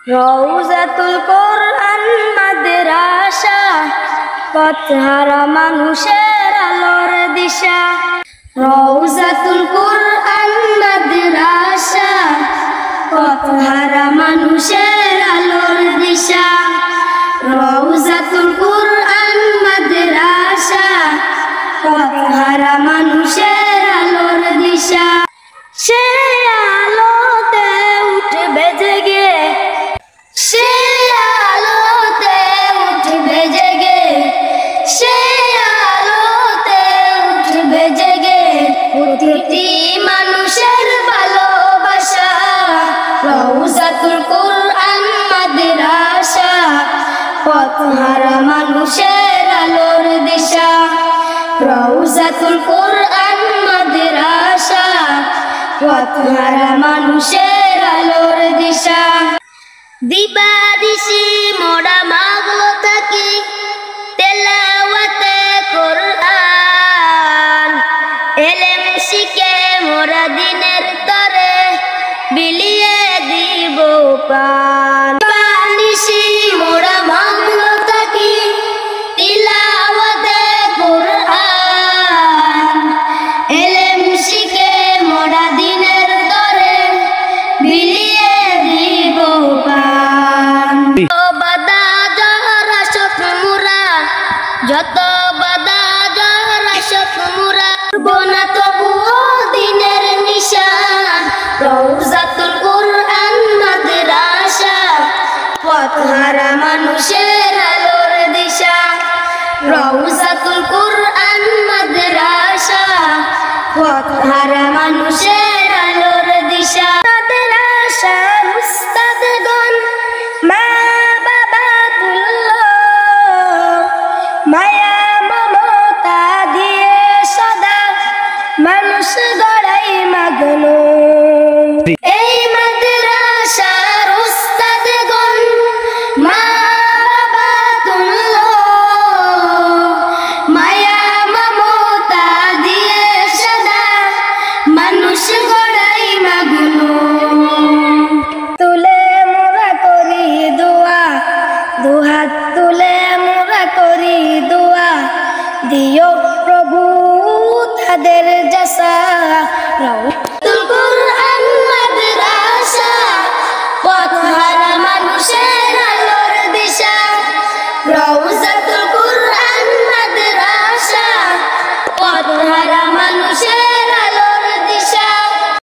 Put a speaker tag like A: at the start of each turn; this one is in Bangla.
A: রওজাতুল কোরআন মাদ্রাসা, পথহারা মানুষের আলোর দিশা। রওজাতুল কোরআন মাদ্রাসা, পথহারা মানুষের আলোর দিশা। রওজাতুল কোরআন মাদ্রাসা, পথহারা মানুষের আলোর দিশা। সে আলোতে উঠবে জেগে, সে আলোতে উঠবে জেগে, সে আলোতে উঠবে জেগে প্রতিটি মানুষের ভালোবাসা। রওজাতুল কোরআন মাদ্রাসা, পথহারা মানুষের আলোর দিশা। রওজাতুল কোরআন মাদ্রাসা, পথহারা মানুষের আলোর দিশা। দিবানিশি মোরা মাগলো থাকি,